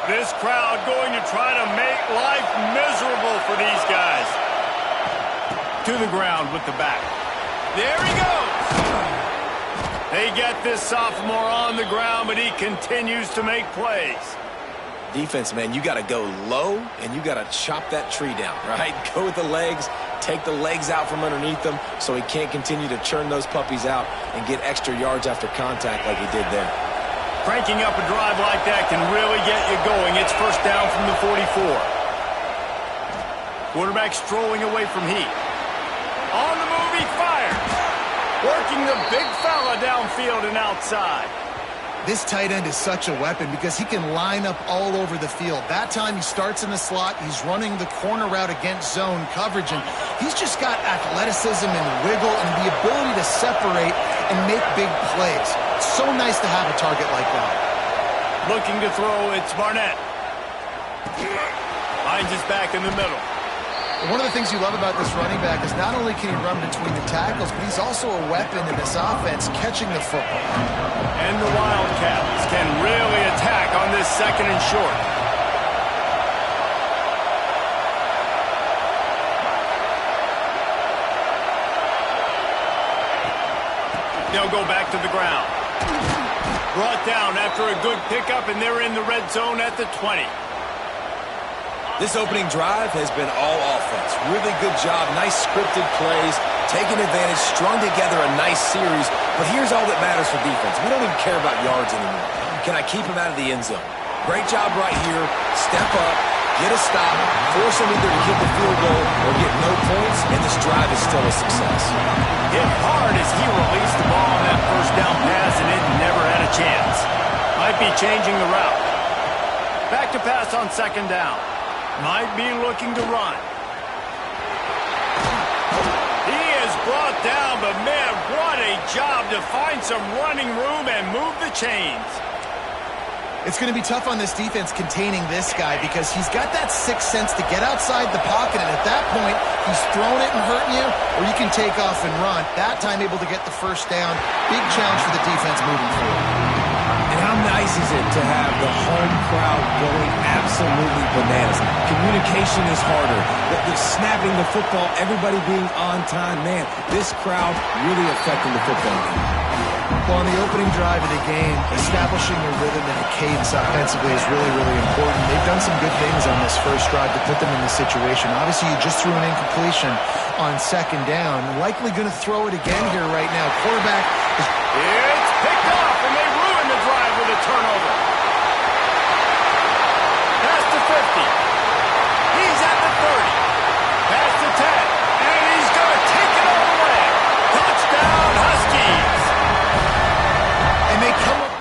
This crowd going to try to make life miserable for these guys. To the ground with the back. There he goes. They get this sophomore on the ground, but he continues to make plays. Defense, man, you got to go low, and you got to chop that tree down, right? Go with the legs, take the legs out from underneath them so he can't continue to churn those puppies out and get extra yards after contact like he did there. Cranking up a drive like that can really get you going. It's first down from the 44. Quarterback strolling away from heat. On the move, he fires. Working the big fella downfield and outside. This tight end is such a weapon because he can line up all over the field. That time he starts in the slot. He's running the corner route against zone coverage, and he's just got athleticism and wiggle and the ability to separate and make big plays. It's so nice to have a target like that. Looking to throw, it's Barnett. Finds his back in the middle. One of the things you love about this running back is not only can he run between the tackles, but he's also a weapon in this offense catching the football. And the Wildcats can really attack on this second and short. They'll go back to the ground. Brought down after a good pickup, and they're in the red zone at the 20. This opening drive has been all offense. Really good job, nice scripted plays, taking advantage, strung together a nice series. But here's all that matters for defense. We don't even care about yards anymore. Can I keep him out of the end zone? Great job right here. Step up, get a stop, force him either to kick the field goal or get no points, and this drive is still a success. Hit hard as he released the ball on that first down pass, and it never had a chance. Might be changing the route. Back to pass on second down. Might be looking to run. He is brought down, but man, what a job to find some running room and move the chains. It's going to be tough on this defense containing this guy because he's got that sixth sense to get outside the pocket, and at that point, he's throwing it and hurting you, or you can take off and run. That time able to get the first down. Big challenge for the defense moving forward. And how nice is it to have the home crowd going absolutely bananas? Communication is harder. The snapping the football, everybody being on time. Man, this crowd really affecting the football game. Well, on the opening drive of the game, establishing a rhythm and a cadence offensively is really, really important. They've done some good things on this first drive to put them in this situation. Obviously, you just threw an incompletion on second down. Likely going to throw it again here right now. Quarterback is... It's picked off, and they ruin the drive with a turnover. Pass to 50. He's at the 30. Pass to 10. And he's going to take it all the way. Touchdown, Huskies. And they come up...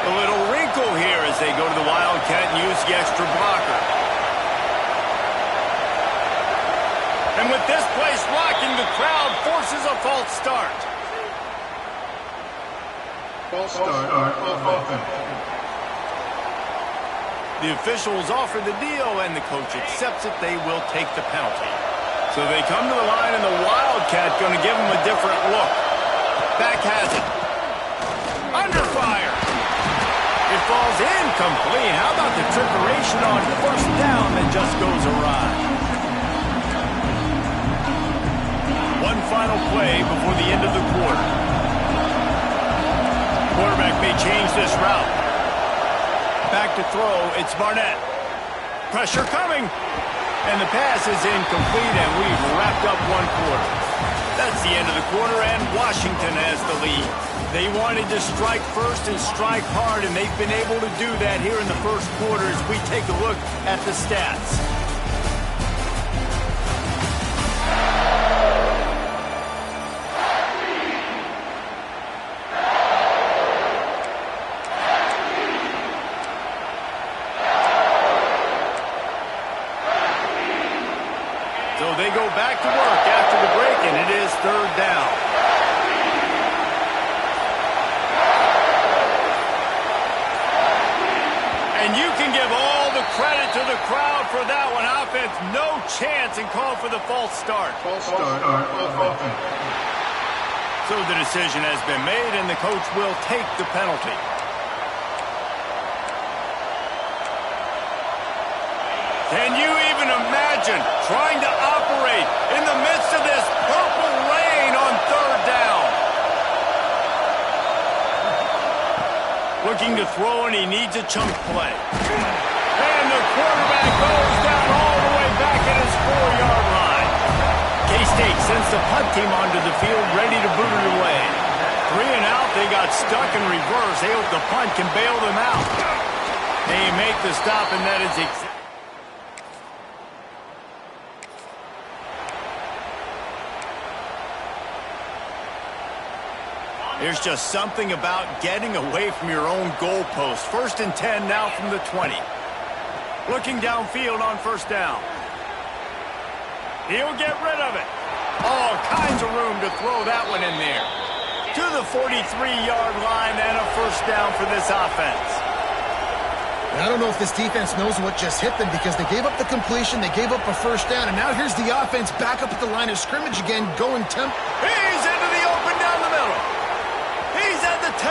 A little wrinkle here as they go to the Wildcat and use the extra blocker. And with this place rocking, the crowd forces a false start. False start on offense. The officials offer the deal, and the coach accepts it. They will take the penalty. So they come to the line, and the Wildcat going to give them a different look. Back has it. Under fire. It falls incomplete. How about the trickeration on first down that just goes awry? One final play before the end of the quarter. Quarterback may change this route. Back to throw, it's Barnett. Pressure coming. And the pass is incomplete, and we've wrapped up one quarter. That's the end of the quarter, and Washington has the lead. They wanted to strike first and strike hard, and they've been able to do that here in the first quarter as we take a look at the stats. So they go back to work after the break, and it is third down. And you can give all the credit to the crowd for that one. Offense, no chance, and call for the false start. False start on offense. So the decision has been made, and the coach will take the penalty. Can you even imagine trying to operate in the midst of this purple rain on third down? Looking to throw, and he needs a chunk play. And the quarterback goes down all the way back at his 4-yard line. K-State sends the punt team onto the field, ready to boot it away. 3 and out, they got stuck in reverse. They hope the punt can bail them out. They make the stop, and that is exactly. There's just something about getting away from your own goalpost. 1st and 10 now from the 20. Looking downfield on 1st down. He'll get rid of it. All kinds of room to throw that one in there. To the 43-yard line and a 1st down for this offense. I don't know if this defense knows what just hit them because they gave up the completion, they gave up a 1st down, and now here's the offense back up at the line of scrimmage again, going temp. He's into the open down the middle. He's at the 10.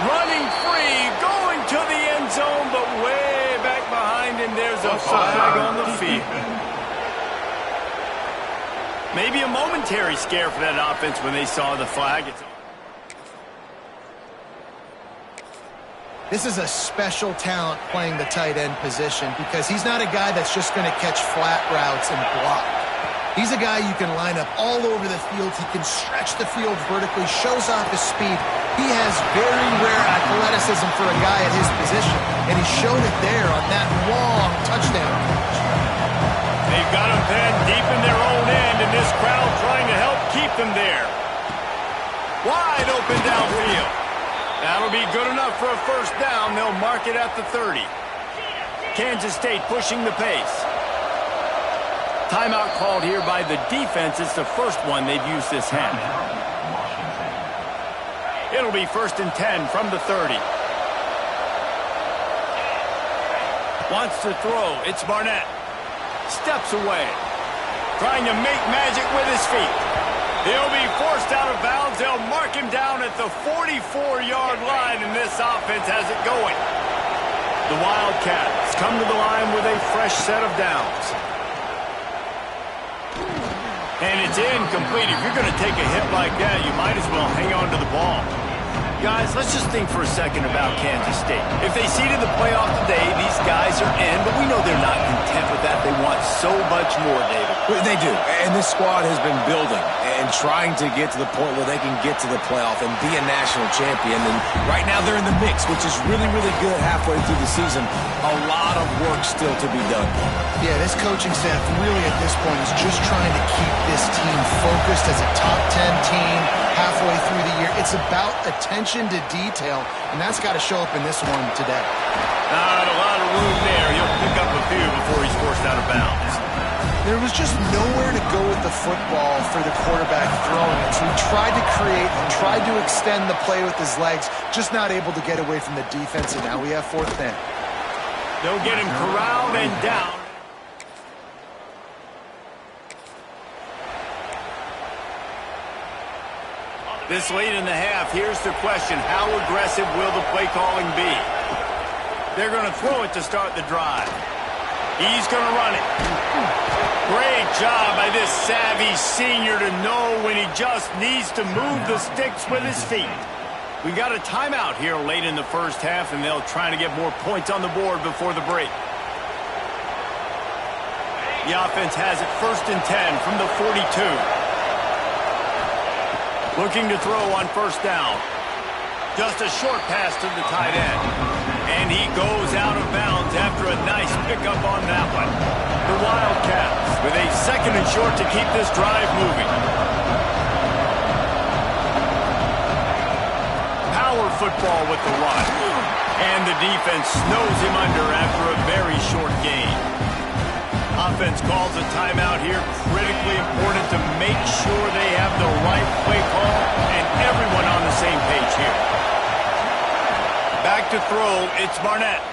Running free, going to the end zone, but way back behind him, there's a flag on the field. Maybe a momentary scare for that offense when they saw the flag. This is a special talent playing the tight end position because he's not a guy that's just going to catch flat routes and block. He's a guy you can line up all over the field. He can stretch the field vertically, shows off his speed. He has very rare athleticism for a guy at his position, and he showed it there on that long touchdown catch. They've got him pinned deep in their own end, and this crowd trying to help keep them there. Wide open downfield. That'll be good enough for a 1st down. They'll mark it at the 30. Kansas State pushing the pace. Timeout called here by the defense. It's the first one they've used this half. It'll be 1st and 10 from the 30. Wants to throw. It's Barnett. Steps away. Trying to make magic with his feet. He'll be forced out of bounds. They'll mark him down at the 44-yard line, and this offense has it going. The Wildcats come to the line with a fresh set of downs. And it's incomplete. If you're going to take a hit like that, you might as well hang on to the ball. Guys, let's just think for a second about Kansas State. If they seeded the playoff today, these guys are in, but we know they're not content with that. They want so much more, David. They do, and this squad has been building and trying to get to the point where they can get to the playoff and be a national champion. And right now they're in the mix, which is really, really good halfway through the season. A lot of work still to be done. Yeah, this coaching staff really at this point is just trying to keep this team focused as a top 10 team halfway through the year. It's about attention to detail, and that's got to show up in this one today. Not a lot of room there. He'll pick up a few before he's forced out of bounds. There was just nowhere to go with the football for the quarterback throwing it. So he tried to create and tried to extend the play with his legs, just not able to get away from the defense, and now we have 4th down. They'll get him corralled and down. This late in the half, here's the question. How aggressive will the play calling be? They're going to throw it to start the drive. He's going to run it. Great job by this savvy senior to know when he just needs to move the sticks with his feet. We got a timeout here late in the 1st half, and they'll try to get more points on the board before the break. The offense has it 1st and 10 from the 42. Looking to throw on 1st down. Just a short pass to the tight end. And he goes out of bounds after a nice pickup on that one. The Wildcats with a 2nd and short to keep this drive moving. Power football with the run. And the defense snows him under after a very short gain. Offense calls a timeout here. Critically important to make sure they have the right play call and everyone on the same page here. Back to throw, it's Barnett.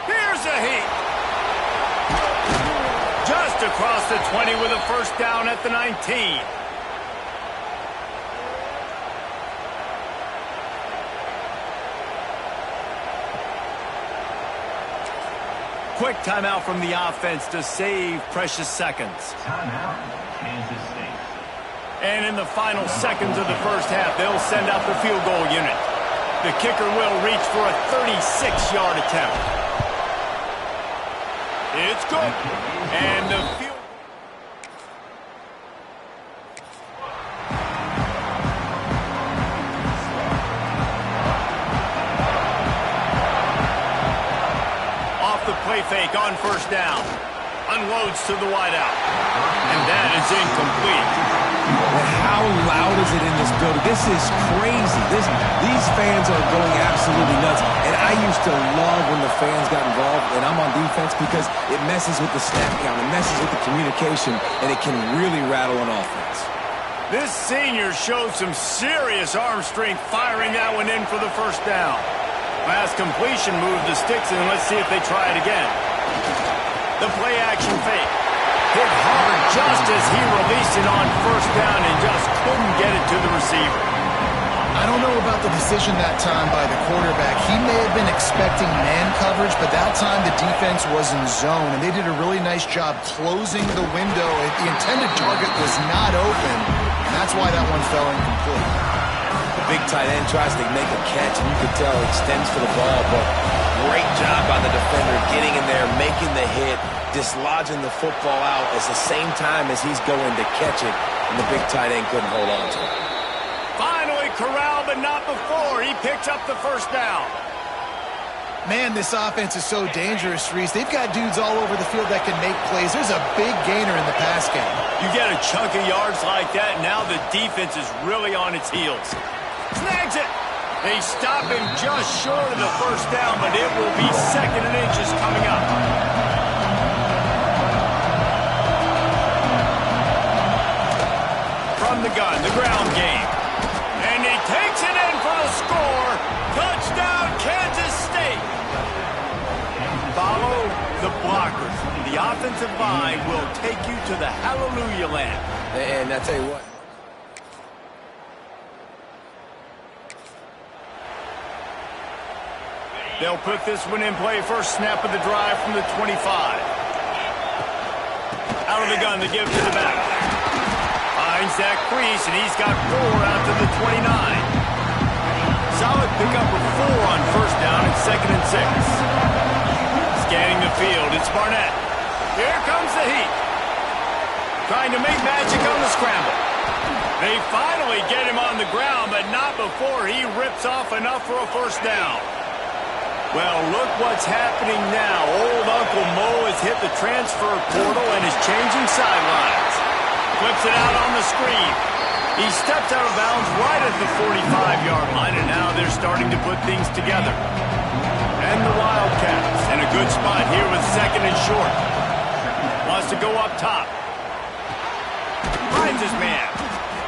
Here's a heat. Just across the 20 with a 1st down at the 19. Quick timeout from the offense to save precious seconds. Timeout, Kansas State. And in the final seconds of the first half, they'll send out the field goal unit. The kicker will reach for a 36-yard attempt. It's good. And the field the play fake on first down. Unloads to the wideout. And that is incomplete. And how loud is it in this building? This is crazy. These fans are going absolutely nuts. And I used to love when the fans got involved, and I'm on defense, because it messes with the snap count, it messes with the communication, and it can really rattle an offense. This senior showed some serious arm strength firing that one in for the first down. Pass completion moved the sticks, and let's see if they try it again. The play action fake. Hit hard just as he released it on first down and just couldn't get it to the receiver. I don't know about the decision that time by the quarterback. He may have been expecting man coverage, but that time the defense was in zone, and they did a really nice job closing the window. The intended target was not open, and that's why that one fell incomplete. The big tight end tries to make a catch, and you can tell he extends for the ball, but great job by the defender getting in there, making the hit, dislodging the football out at the same time as he's going to catch it, and the big tight end couldn't hold on to it. Finally corralled, but not before. He picks up the first down. Man, this offense is so dangerous, Reese. They've got dudes all over the field that can make plays. There's a big gainer in the pass game. You get a chunk of yards like that, now the defense is really on its heels. Snags it. They stop him just short of the first down, but it will be 2nd and inches coming up. From the gun, the ground game. And he takes it in for the score. Touchdown, Kansas State. Follow the blockers. The offensive line will take you to the hallelujah land. And I tell you what. They'll put this one in play. First snap of the drive from the 25. Out of the gun, they give to the back. Finds that crease, and he's got 4 out to the 29. Solid pickup of 4 on first down and 2nd and 6. Scanning the field, it's Barnett. Here comes the heat. Trying to make magic on the scramble. They finally get him on the ground, but not before he rips off enough for a first down. Well, look what's happening now. Old Uncle Mo has hit the transfer portal and is changing sidelines. Flips it out on the screen. He steps out of bounds right at the 45-yard line, and now they're starting to put things together. And the Wildcats in a good spot here with 2nd and short. Wants to go up top. Finds his man.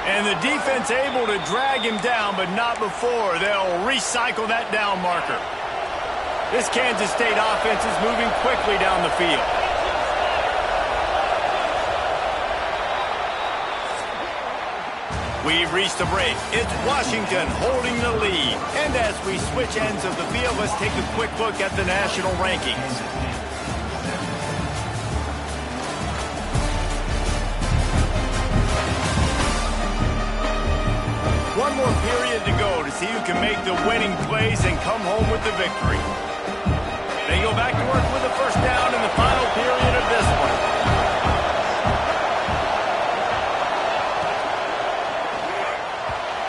And the defense able to drag him down, but not before. They'll recycle that down marker. This Kansas State offense is moving quickly down the field. We've reached the break. It's Washington holding the lead. And as we switch ends of the field, let's take a quick look at the national rankings. One more period to go to see who can make the winning plays and come home with the victory. They go back to work with the first down in the final period of this one.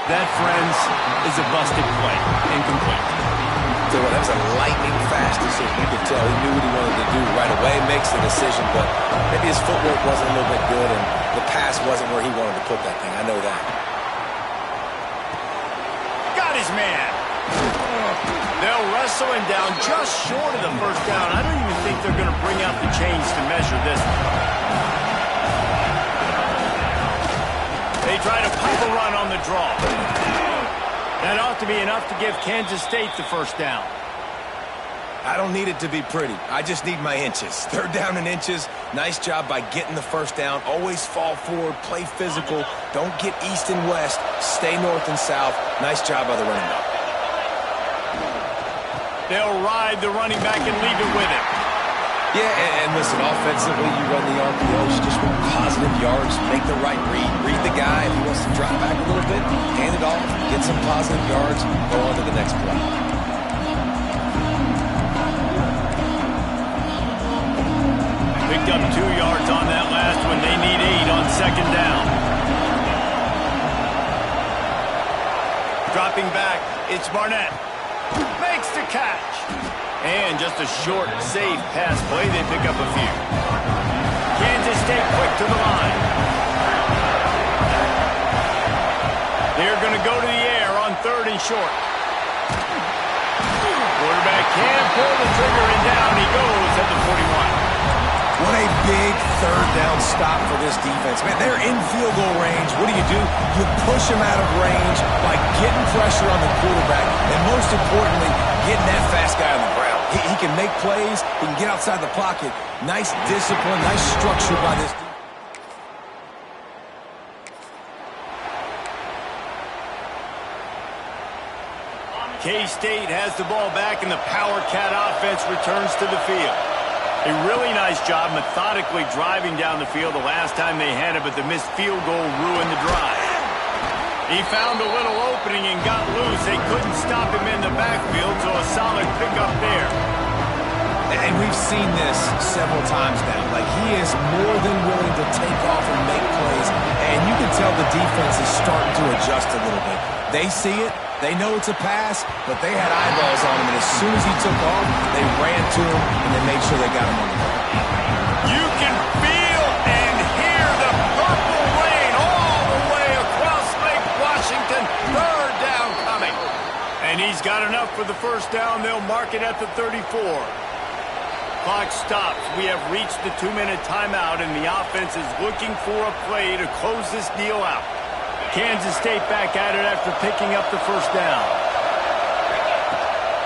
That, friends, is a busted play. Incomplete. So that was a lightning fast decision. You could tell he knew what he wanted to do right away, makes the decision, but maybe his footwork wasn't a little bit good and the pass wasn't where he wanted to put that thing. I know that. Got his man. They'll wrestle him down just short of the first down. I don't even think they're going to bring out the chains to measure this. They try to pop a run on the draw. That ought to be enough to give Kansas State the first down. I don't need it to be pretty. I just need my inches. 3rd down and inches. Nice job by getting the first down. Always fall forward, play physical. Don't get east and west. Stay north and south. Nice job by the running back. They'll ride the running back and leave it with him. Yeah, and listen, offensively, you run the RPOs, just want positive yards, make the right read the guy. If he wants to drop back a little bit, hand it off, get some positive yards, go on to the next play. Picked up 2 yards on that last one. They need 8 on second down. Dropping back, it's Barnett. Makes the catch. And just a short, safe pass play. They pick up a few. Kansas State quick to the line. They're going to go to the air on 3rd and short. Quarterback can pull the trigger, and down he goes at the 41. What a big 3rd down stop for this defense. Man, they're in field goal range. What do? You push them out of range by getting pressure on the quarterback, and most importantly, getting that fast guy on the ground. He can make plays. He can get outside the pocket. Nice discipline, nice structure by this defense. K-State has the ball back, and the Power Cat offense returns to the field. A really nice job methodically driving down the field the last time they had it, but the missed field goal ruined the drive. He found a little opening and got loose. They couldn't stop him in the backfield, so a solid pickup there. And we've seen this several times now. Like, he is more than willing to take off and make plays, and you can tell the defense is starting to adjust a little bit. They see it. They know it's a pass, but they had eyeballs on him, and as soon as he took off, they ran to him, and they made sure they got him on the ground. You can feel and hear the purple rain all the way across Lake Washington. 3rd down coming. And he's got enough for the 1st down. They'll mark it at the 34. Clock stops. We have reached the 2-minute timeout, and the offense is looking for a play to close this deal out. Kansas State back at it after picking up the 1st down.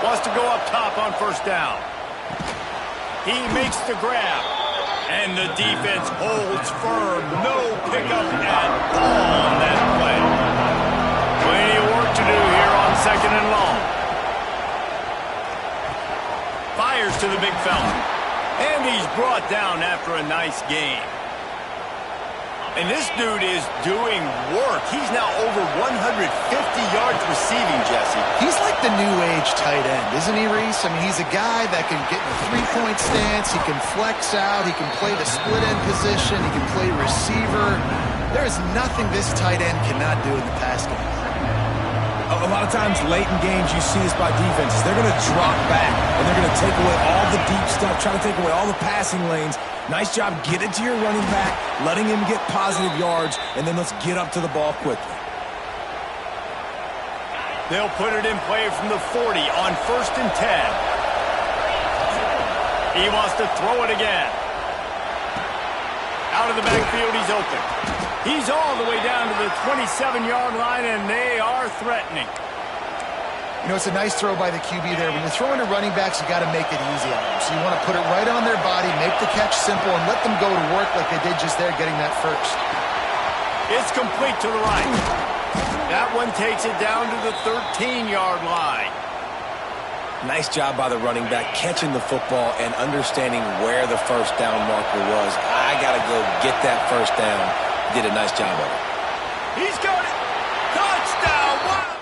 Wants to go up top on 1st down. He makes the grab. And the defense holds firm. No pickup at all on that play. Plenty of work to do here on 2nd and long. Fires to the big fella. And he's brought down after a nice game. And this dude is doing work. He's now over 150 yards receiving, Jesse. He's like the new age tight end, isn't he, Reese? I mean, he's a guy that can get in a 3-point stance. He can flex out. He can play the split end position. He can play receiver. There is nothing this tight end cannot do in the pass game. A lot of times late in games you see this by defenses. They're going to drop back, and they're going to take away all the deep stuff, try to take away all the passing lanes. Nice job getting to your running back, letting him get positive yards, and then let's get up to the ball quickly. They'll put it in play from the 40 on 1st and 10. He wants to throw it again. Out of the backfield, he's open. He's all the way down to the 27-yard line, and they are threatening. You know, it's a nice throw by the QB there. When you're throwing to running backs, you got to make it easy on them. So you want to put it right on their body, make the catch simple, and let them go to work like they did just there, getting that 1st. It's complete to the right. That one takes it down to the 13-yard line. Nice job by the running back, catching the football and understanding where the 1st down marker was. I got to go get that 1st down. Did a nice job of it. He's got it. Touchdown. Wow.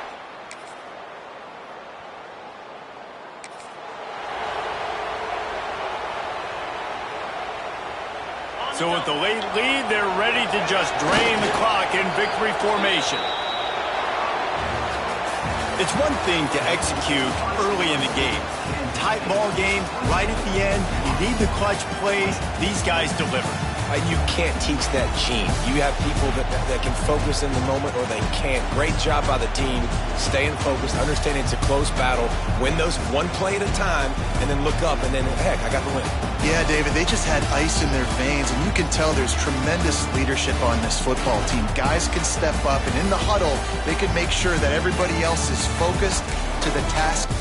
So with the late lead, they're ready to just drain the clock in victory formation. It's one thing to execute early in the game. Tight ball game, right at the end, you need the clutch plays. These guys deliver. You can't teach that gene. You have people that can focus in the moment or they can't. Great job by the team, staying focused, understanding it's a close battle, win those one play at a time, and then look up, and then, heck, I got the win. Yeah, David, they just had ice in their veins, and you can tell there's tremendous leadership on this football team. Guys can step up, and in the huddle, they can make sure that everybody else is focused to the task